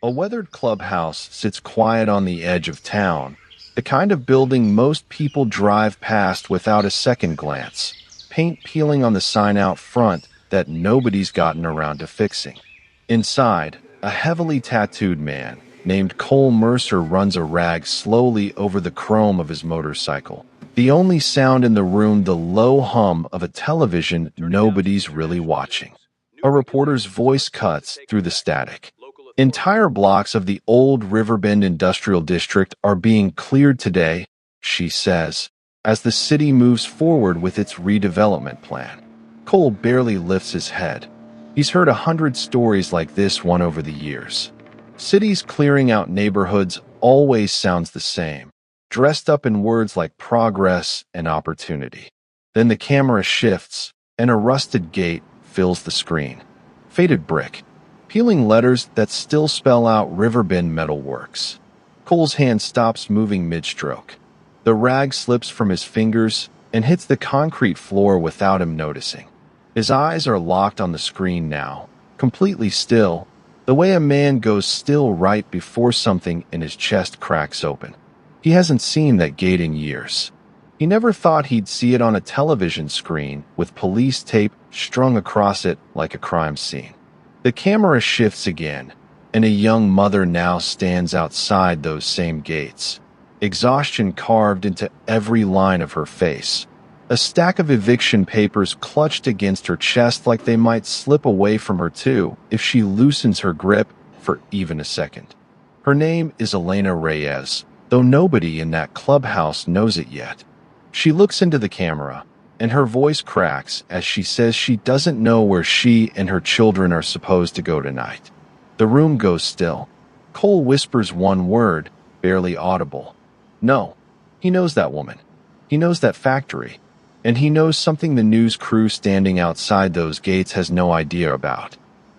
A weathered clubhouse sits quiet on the edge of town, the kind of building most people drive past without a second glance, paint peeling on the sign out front that nobody's gotten around to fixing. Inside, a heavily tattooed man named Cole Mercer runs a rag slowly over the chrome of his motorcycle. The only sound in the room, the low hum of a television nobody's really watching. A reporter's voice cuts through the static. Entire blocks of the old Riverbend Industrial District are being cleared today, she says, as the city moves forward with its redevelopment plan. Cole barely lifts his head. He's heard 100 stories like this one over the years. Cities clearing out neighborhoods always sounds the same, dressed up in words like progress and opportunity. Then the camera shifts, and a rusted gate fills the screen. Faded brick, peeling letters that still spell out Riverbend Metal Works. Cole's hand stops moving mid-stroke. The rag slips from his fingers and hits the concrete floor without him noticing. His eyes are locked on the screen now, completely still, the way a man goes still right before something in his chest cracks open. He hasn't seen that gate in years. He never thought he'd see it on a television screen with police tape strung across it like a crime scene. The camera shifts again, and a young mother now stands outside those same gates, exhaustion carved into every line of her face. A stack of eviction papers clutched against her chest like they might slip away from her too if she loosens her grip for even a second. Her name is Elena Reyes, though nobody in that clubhouse knows it yet. She looks into the camera, and her voice cracks as she says she doesn't know where she and her children are supposed to go tonight. The room goes still. Cole whispers one word, barely audible. No. He knows that woman. He knows that factory. And he knows something the news crew standing outside those gates has no idea about.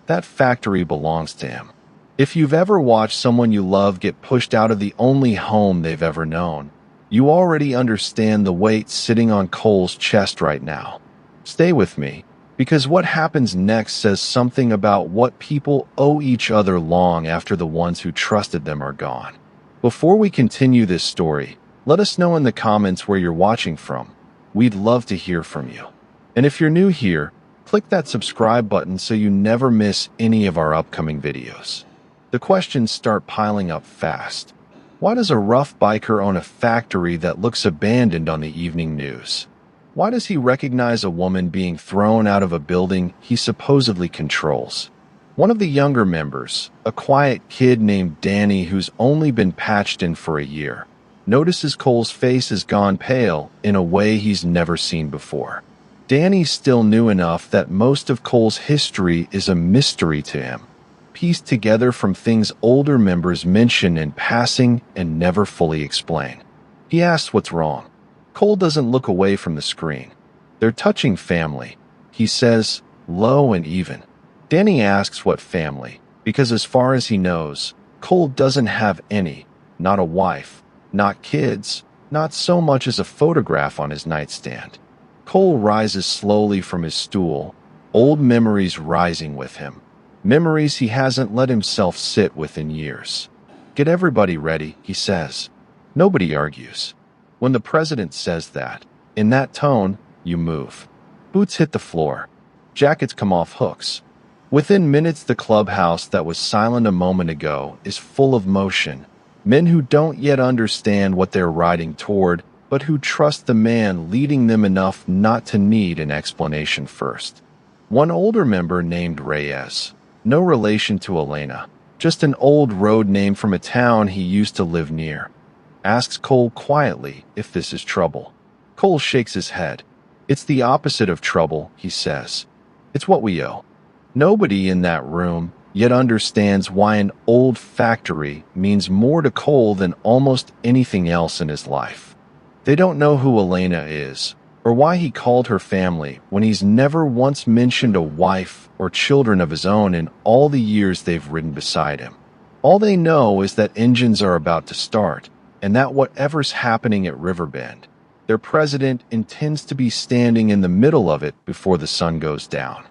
That factory belongs to him. If you've ever watched someone you love get pushed out of the only home they've ever known, you already understand the weight sitting on Cole's chest right now. Stay with me, because what happens next says something about what people owe each other long after the ones who trusted them are gone. Before we continue this story, let us know in the comments where you're watching from. We'd love to hear from you. And if you're new here, click that subscribe button so you never miss any of our upcoming videos. The questions start piling up fast. Why does a rough biker own a factory that looks abandoned on the evening news? Why does he recognize a woman being thrown out of a building he supposedly controls? One of the younger members, a quiet kid named Danny who's only been patched in for a year, notices Cole's face has gone pale in a way he's never seen before. Danny's still new enough that most of Cole's history is a mystery to him, pieced together from things older members mention in passing and never fully explain. He asks what's wrong. Cole doesn't look away from the screen. They're touching family, he says, low and even. Danny asks what family, because as far as he knows, Cole doesn't have any, not a wife, not kids, not so much as a photograph on his nightstand. Cole rises slowly from his stool, old memories rising with him. Memories he hasn't let himself sit with in years. Get everybody ready, he says. Nobody argues. When the president says that, in that tone, you move. Boots hit the floor. Jackets come off hooks. Within minutes, the clubhouse that was silent a moment ago is full of motion. Men who don't yet understand what they're riding toward, but who trust the man leading them enough not to need an explanation first. One older member named Reyes, no relation to Elena, just an old road name from a town he used to live near, asks Cole quietly if this is trouble. Cole shakes his head. It's the opposite of trouble, he says. It's what we owe. Nobody in that room yet understands why an old factory means more to Cole than almost anything else in his life. They don't know who Elena is, or why he called her family when he's never once mentioned a wife or children of his own in all the years they've ridden beside him. All they know is that engines are about to start, and that whatever's happening at Riverbend, their president intends to be standing in the middle of it before the sun goes down.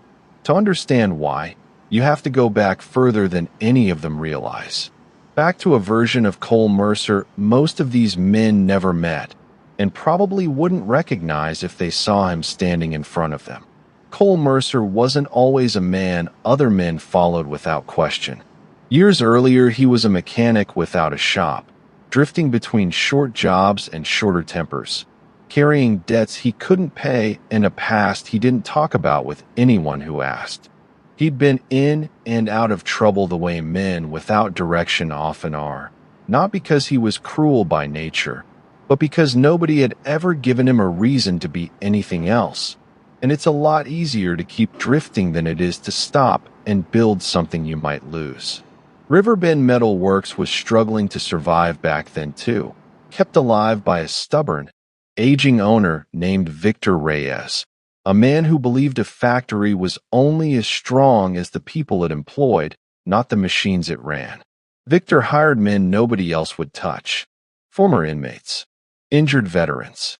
To understand why, You have to go back further than any of them realize. Back to a version of Cole Mercer most of these men never met, and probably wouldn't recognize if they saw him standing in front of them. Cole Mercer wasn't always a man other men followed without question. Years earlier, he was a mechanic without a shop, drifting between short jobs and shorter tempers, carrying debts he couldn't pay and a past he didn't talk about with anyone who asked. He'd been in and out of trouble the way men without direction often are, not because he was cruel by nature, but because nobody had ever given him a reason to be anything else. And it's a lot easier to keep drifting than it is to stop and build something you might lose. Riverbend Metal Works was struggling to survive back then too, kept alive by a stubborn, aging owner named Victor Reyes, a man who believed a factory was only as strong as the people it employed, not the machines it ran. Victor hired men nobody else would touch. Former inmates, injured veterans,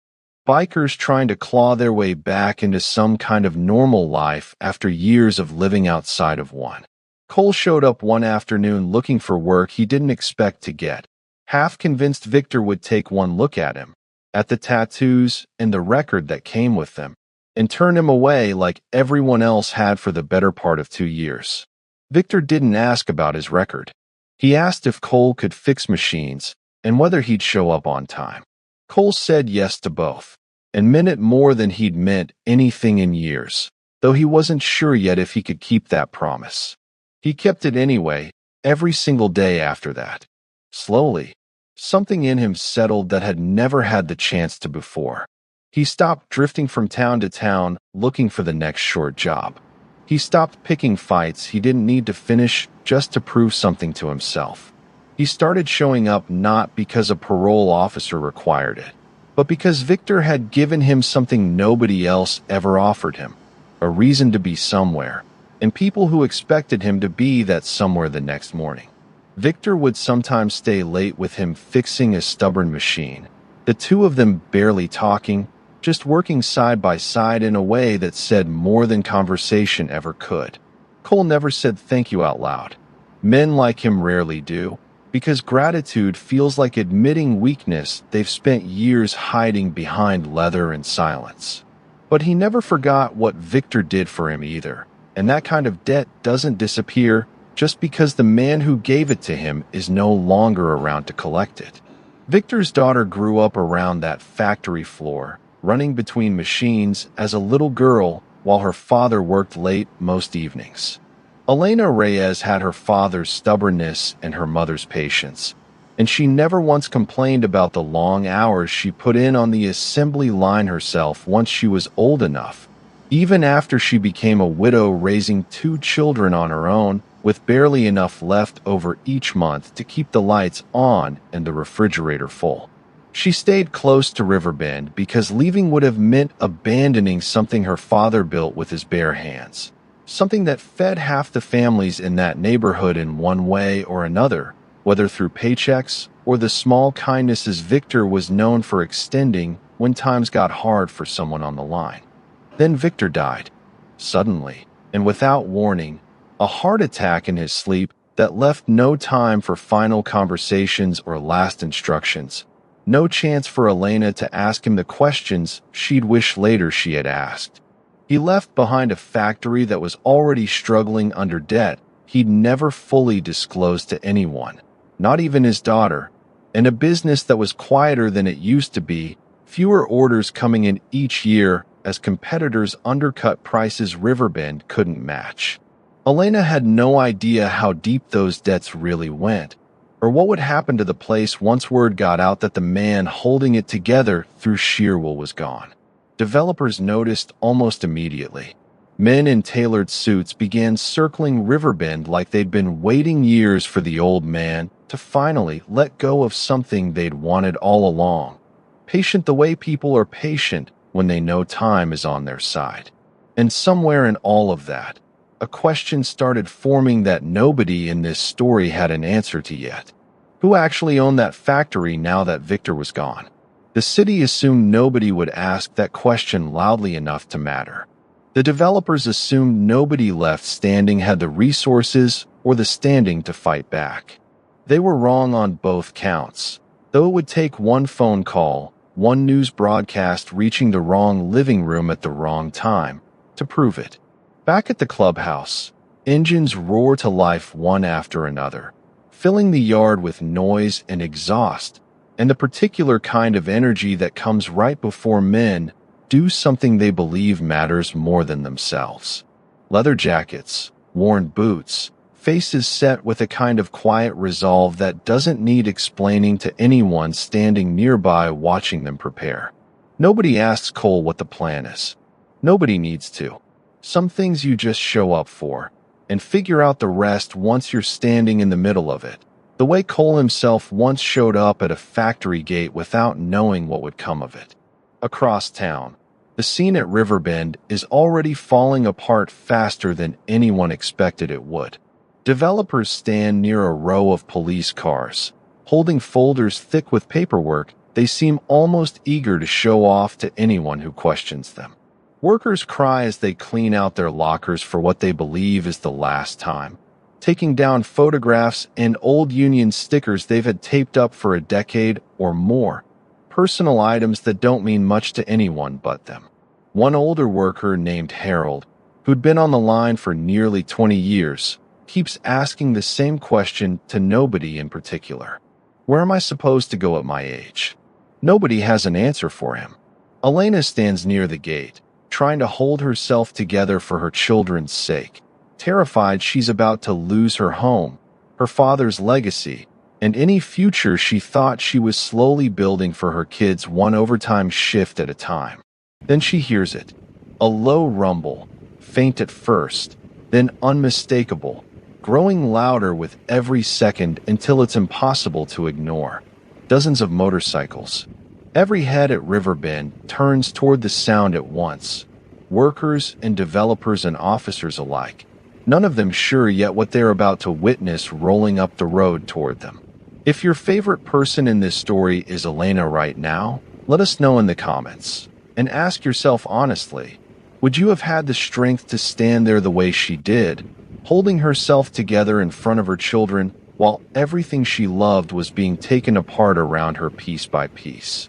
bikers trying to claw their way back into some kind of normal life after years of living outside of one. Cole showed up one afternoon looking for work he didn't expect to get, half convinced Victor would take one look at him, at the tattoos and the record that came with them, and turn him away like everyone else had for the better part of 2 years. Victor didn't ask about his record. He asked if Cole could fix machines and whether he'd show up on time. Cole said yes to both, and meant it more than he'd meant anything in years, though he wasn't sure yet if he could keep that promise. He kept it anyway, every single day after that. Slowly, something in him settled that had never had the chance to before. He stopped drifting from town to town looking for the next short job. He stopped picking fights he didn't need to finish just to prove something to himself. He started showing up not because a parole officer required it, but because Victor had given him something nobody else ever offered him, a reason to be somewhere, and people who expected him to be that somewhere the next morning. Victor would sometimes stay late with him fixing a stubborn machine, the two of them barely talking, just working side by side in a way that said more than conversation ever could. Cole never said thank you out loud. Men like him rarely do, because gratitude feels like admitting weakness they've spent years hiding behind leather and silence. But he never forgot what Victor did for him either, and that kind of debt doesn't disappear just because the man who gave it to him is no longer around to collect it. Victor's daughter grew up around that factory floor, running between machines as a little girl while her father worked late most evenings. Elena Reyes had her father's stubbornness and her mother's patience, and she never once complained about the long hours she put in on the assembly line herself once she was old enough, even after she became a widow raising 2 children on her own with barely enough left over each month to keep the lights on and the refrigerator full. She stayed close to Riverbend because leaving would have meant abandoning something her father built with his bare hands, something that fed half the families in that neighborhood in one way or another, whether through paychecks or the small kindnesses Victor was known for extending when times got hard for someone on the line. Then Victor died, suddenly, and without warning, a heart attack in his sleep that left no time for final conversations or last instructions. No chance for Elena to ask him the questions she'd wish later she had asked. He left behind a factory that was already struggling under debt he'd never fully disclosed to anyone, not even his daughter, and a business that was quieter than it used to be, fewer orders coming in each year as competitors undercut prices Riverbend couldn't match. Elena had no idea how deep those debts really went, or what would happen to the place once word got out that the man holding it together through sheer will was gone. Developers noticed almost immediately. Men in tailored suits began circling Riverbend like they'd been waiting years for the old man to finally let go of something they'd wanted all along. Patient the way people are patient when they know time is on their side. And somewhere in all of that, a question started forming that nobody in this story had an answer to yet. Who actually owned that factory now that Victor was gone? The city assumed nobody would ask that question loudly enough to matter. The developers assumed nobody left standing had the resources or the standing to fight back. They were wrong on both counts, though it would take one phone call, one news broadcast reaching the wrong living room at the wrong time, to prove it. Back at the clubhouse, engines roar to life one after another, filling the yard with noise and exhaust, and the particular kind of energy that comes right before men do something they believe matters more than themselves. Leather jackets, worn boots, faces set with a kind of quiet resolve that doesn't need explaining to anyone standing nearby watching them prepare. Nobody asks Cole what the plan is. Nobody needs to. Some things you just show up for, and figure out the rest once you're standing in the middle of it. The way Cole himself once showed up at a factory gate without knowing what would come of it. Across town, the scene at Riverbend is already falling apart faster than anyone expected it would. Developers stand near a row of police cars, holding folders thick with paperwork. They seem almost eager to show off to anyone who questions them. Workers cry as they clean out their lockers for what they believe is the last time, taking down photographs and old union stickers they've had taped up for a decade or more. Personal items that don't mean much to anyone but them. One older worker named Harold, who'd been on the line for nearly 20 years, keeps asking the same question to nobody in particular. Where am I supposed to go at my age? Nobody has an answer for him. Elena stands near the gate, trying to hold herself together for her children's sake, terrified she's about to lose her home, her father's legacy, and any future she thought she was slowly building for her kids one overtime shift at a time. Then she hears it, a low rumble, faint at first, then unmistakable, growing louder with every second until it's impossible to ignore. Dozens of motorcycles. Every head at Riverbend turns toward the sound at once, workers and developers and officers alike, none of them sure yet what they're about to witness rolling up the road toward them. If your favorite person in this story is Elena right now, let us know in the comments. And ask yourself honestly, would you have had the strength to stand there the way she did, holding herself together in front of her children while everything she loved was being taken apart around her piece by piece?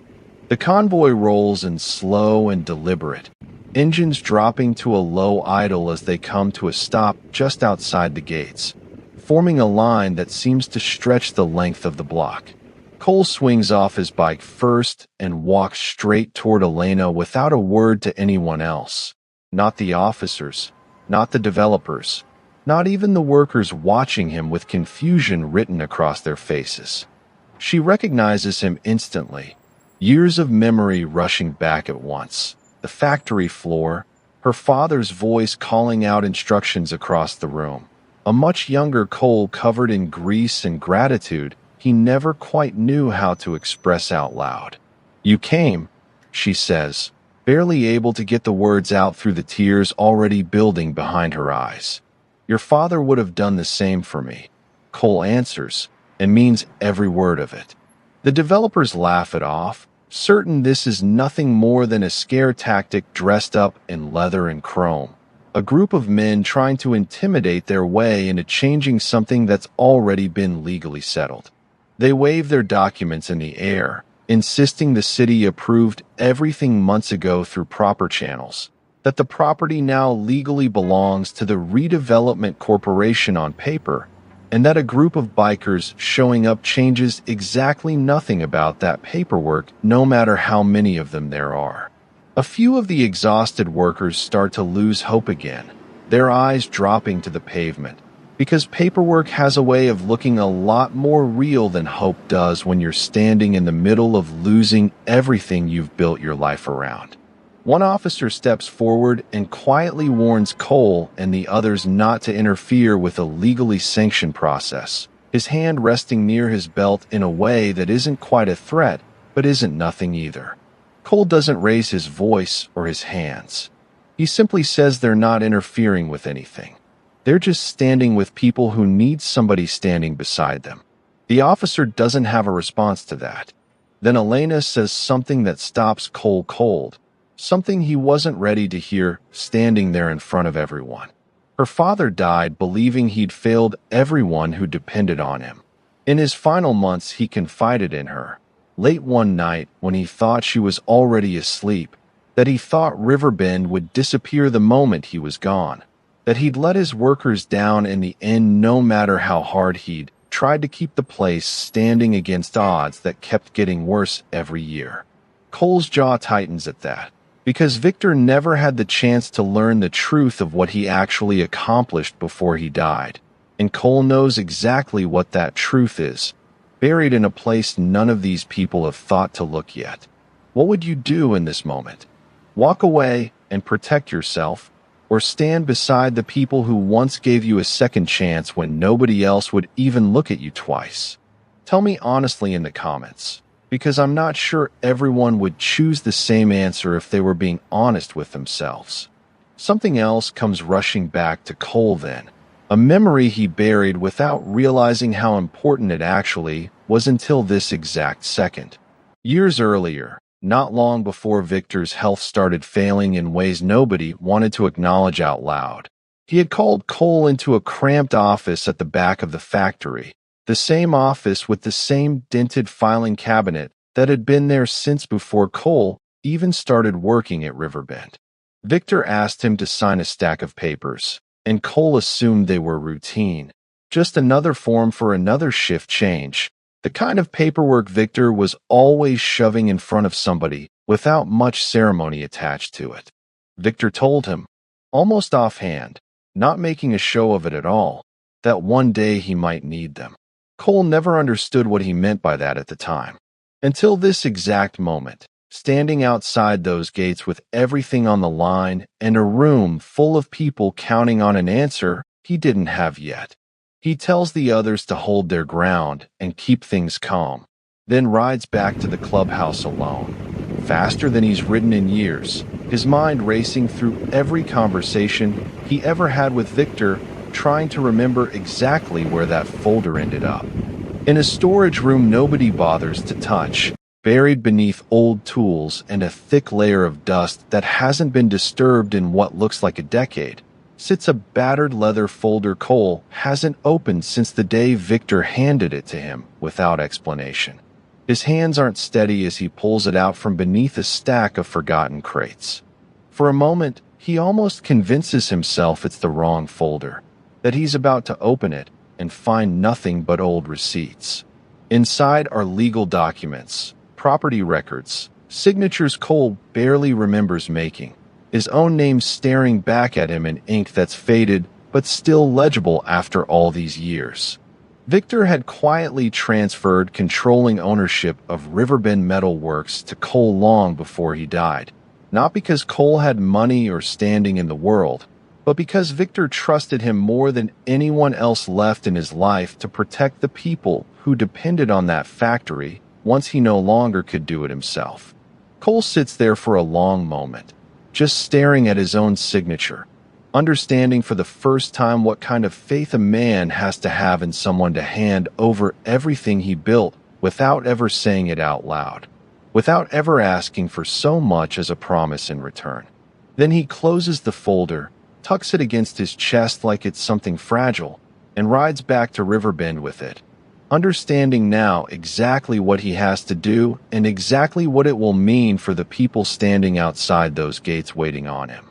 The convoy rolls in slow and deliberate, engines dropping to a low idle as they come to a stop just outside the gates, forming a line that seems to stretch the length of the block. Cole swings off his bike first and walks straight toward Elena without a word to anyone else. Not the officers, not the developers, not even the workers watching him with confusion written across their faces. She recognizes him instantly, years of memory rushing back at once. The factory floor, her father's voice calling out instructions across the room. A much younger Cole covered in grease and gratitude he never quite knew how to express out loud. "You came," she says, barely able to get the words out through the tears already building behind her eyes. "Your father would have done the same for me," Cole answers, and means every word of it. The developers laugh it off, certain this is nothing more than a scare tactic dressed up in leather and chrome. A group of men trying to intimidate their way into changing something that's already been legally settled. They wave their documents in the air, insisting the city approved everything months ago through proper channels, that the property now legally belongs to the Redevelopment Corporation on paper, and that a group of bikers showing up changes exactly nothing about that paperwork, no matter how many of them there are. A few of the exhausted workers start to lose hope again, their eyes dropping to the pavement, because paperwork has a way of looking a lot more real than hope does when you're standing in the middle of losing everything you've built your life around. One officer steps forward and quietly warns Cole and the others not to interfere with a legally sanctioned process, his hand resting near his belt in a way that isn't quite a threat, but isn't nothing either. Cole doesn't raise his voice or his hands. He simply says they're not interfering with anything. They're just standing with people who need somebody standing beside them. The officer doesn't have a response to that. Then Elena says something that stops Cole cold, something he wasn't ready to hear standing there in front of everyone. Her father died believing he'd failed everyone who depended on him. In his final months, he confided in her, late one night when he thought she was already asleep, that he thought Riverbend would disappear the moment he was gone, that he'd let his workers down in the end no matter how hard he'd tried to keep the place standing against odds that kept getting worse every year. Cole's jaw tightens at that, because Victor never had the chance to learn the truth of what he actually accomplished before he died. And Cole knows exactly what that truth is, buried in a place none of these people have thought to look yet. What would you do in this moment? Walk away and protect yourself, or stand beside the people who once gave you a second chance when nobody else would even look at you twice? Tell me honestly in the comments, because I'm not sure everyone would choose the same answer if they were being honest with themselves. Something else comes rushing back to Cole then. A memory he buried without realizing how important it actually was until this exact second. Years earlier, not long before Victor's health started failing in ways nobody wanted to acknowledge out loud, he had called Cole into a cramped office at the back of the factory, the same office with the same dented filing cabinet that had been there since before Cole even started working at Riverbend. Victor asked him to sign a stack of papers, and Cole assumed they were routine, just another form for another shift change, the kind of paperwork Victor was always shoving in front of somebody without much ceremony attached to it. Victor told him, almost offhand, not making a show of it at all, that one day he might need them. Cole never understood what he meant by that at the time, until this exact moment, standing outside those gates with everything on the line and a room full of people counting on an answer he didn't have yet. He tells the others to hold their ground and keep things calm, then rides back to the clubhouse alone, faster than he's ridden in years, his mind racing through every conversation he ever had with Victor, trying to remember exactly where that folder ended up. In a storage room nobody bothers to touch, buried beneath old tools and a thick layer of dust that hasn't been disturbed in what looks like a decade, sits a battered leather folder Cole hasn't opened since the day Victor handed it to him without explanation. His hands aren't steady as he pulls it out from beneath a stack of forgotten crates. For a moment, he almost convinces himself it's the wrong folder, that he's about to open it and find nothing but old receipts. Inside are legal documents, property records, signatures Cole barely remembers making, his own name staring back at him in ink that's faded but still legible after all these years. Victor had quietly transferred controlling ownership of Riverbend Metal Works to Cole long before he died, not because Cole had money or standing in the world, but because Victor trusted him more than anyone else left in his life to protect the people who depended on that factory once he no longer could do it himself. Cole sits there for a long moment, just staring at his own signature, understanding for the first time what kind of faith a man has to have in someone to hand over everything he built without ever saying it out loud, without ever asking for so much as a promise in return. Then he closes the folder, tucks it against his chest like it's something fragile, and rides back to Riverbend with it, understanding now exactly what he has to do and exactly what it will mean for the people standing outside those gates waiting on him.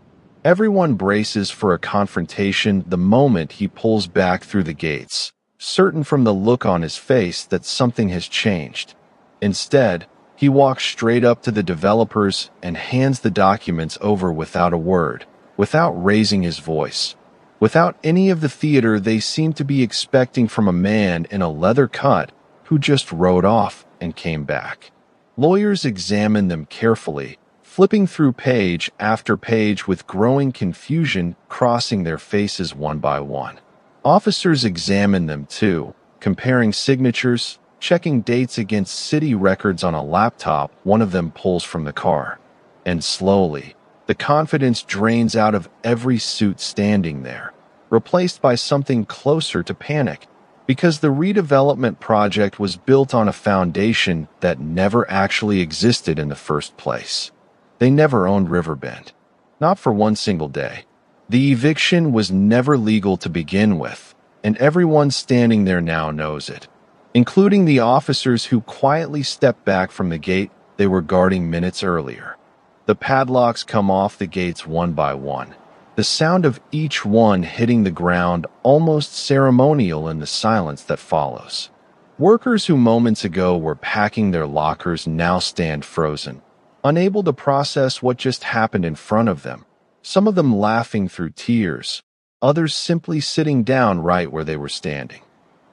Everyone braces for a confrontation the moment he pulls back through the gates, certain from the look on his face that something has changed. Instead, he walks straight up to the developers and hands the documents over without a word, without raising his voice, without any of the theater they seem to be expecting from a man in a leather cut who just rode off and came back. Lawyers examine them carefully, flipping through page after page with growing confusion crossing their faces one by one. Officers examine them too, comparing signatures, checking dates against city records on a laptop one of them pulls from the car. And slowly, the confidence drains out of every suit standing there, replaced by something closer to panic, because the redevelopment project was built on a foundation that never actually existed in the first place. They never owned Riverbend. Not for one single day. The eviction was never legal to begin with, and everyone standing there now knows it, including the officers who quietly stepped back from the gate they were guarding minutes earlier. The padlocks come off the gates one by one, the sound of each one hitting the ground almost ceremonial in the silence that follows. Workers who moments ago were packing their lockers now stand frozen, unable to process what just happened in front of them, some of them laughing through tears, others simply sitting down right where they were standing.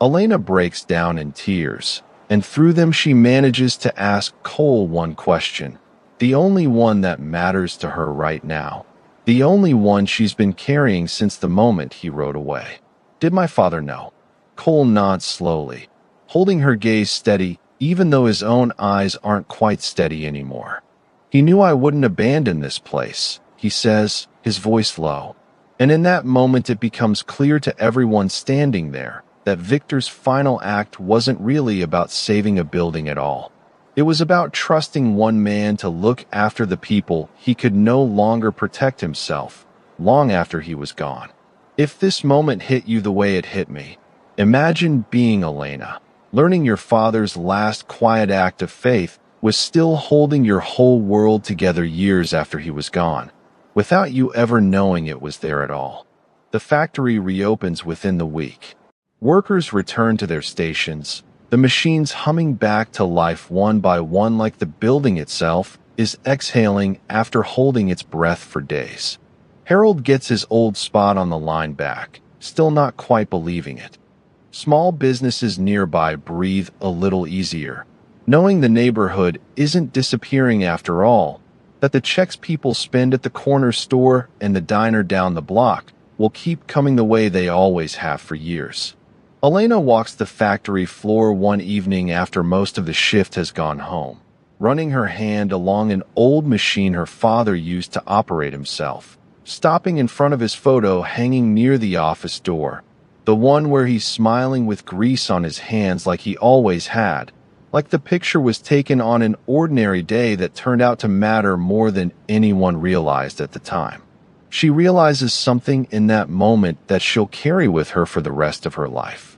Elena breaks down in tears, and through them she manages to ask Cole one question, the only one that matters to her right now, the only one she's been carrying since the moment he rode away. Did my father know? Cole nods slowly, holding her gaze steady even though his own eyes aren't quite steady anymore. He knew I wouldn't abandon this place, he says, his voice low. And in that moment it becomes clear to everyone standing there that Victor's final act wasn't really about saving a building at all. It was about trusting one man to look after the people he could no longer protect himself, long after he was gone. If this moment hit you the way it hit me, imagine being Elena, learning your father's last quiet act of faith was still holding your whole world together years after he was gone, without you ever knowing it was there at all. The factory reopens within the week. Workers return to their stations, the machines humming back to life one by one like the building itself is exhaling after holding its breath for days. Harold gets his old spot on the line back, still not quite believing it. Small businesses nearby breathe a little easier, knowing the neighborhood isn't disappearing after all, that the checks people spend at the corner store and the diner down the block will keep coming the way they always have for years. Elena walks the factory floor one evening after most of the shift has gone home, running her hand along an old machine her father used to operate himself, stopping in front of his photo hanging near the office door, the one where he's smiling with grease on his hands like he always had, like the picture was taken on an ordinary day that turned out to matter more than anyone realized at the time. She realizes something in that moment that she'll carry with her for the rest of her life.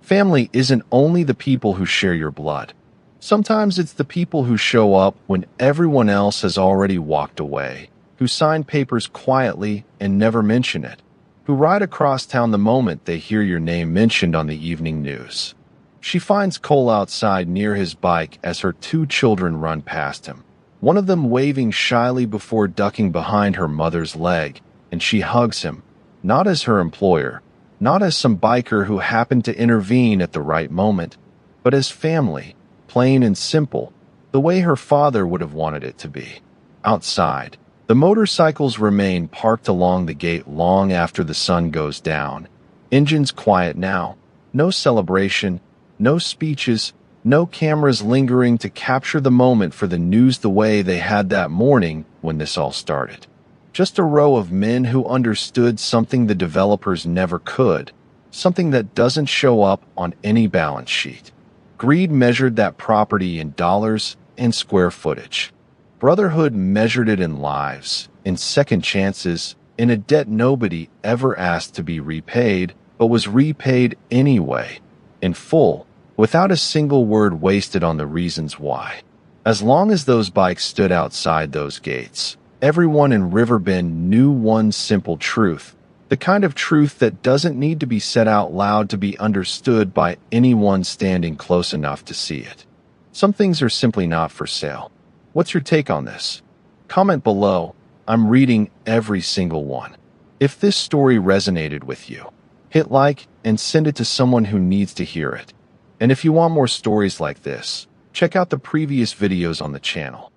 Family isn't only the people who share your blood. Sometimes it's the people who show up when everyone else has already walked away, who sign papers quietly and never mention it, who ride across town the moment they hear your name mentioned on the evening news. She finds Cole outside near his bike as her 2 children run past him, one of them waving shyly before ducking behind her mother's leg, and she hugs him, not as her employer, not as some biker who happened to intervene at the right moment, but as family, plain and simple, the way her father would have wanted it to be. Outside, the motorcycles remain parked along the gate long after the sun goes down. Engines quiet now, no celebration, no speeches, no cameras lingering to capture the moment for the news the way they had that morning when this all started. Just a row of men who understood something the developers never could, something that doesn't show up on any balance sheet. Greed measured that property in dollars and square footage. Brotherhood measured it in lives, in second chances, in a debt nobody ever asked to be repaid, but was repaid anyway, in full, without a single word wasted on the reasons why. As long as those bikes stood outside those gates, everyone in Riverbend knew one simple truth, the kind of truth that doesn't need to be said out loud to be understood by anyone standing close enough to see it. Some things are simply not for sale. What's your take on this? Comment below. I'm reading every single one. If this story resonated with you, hit like and send it to someone who needs to hear it. And if you want more stories like this, check out the previous videos on the channel.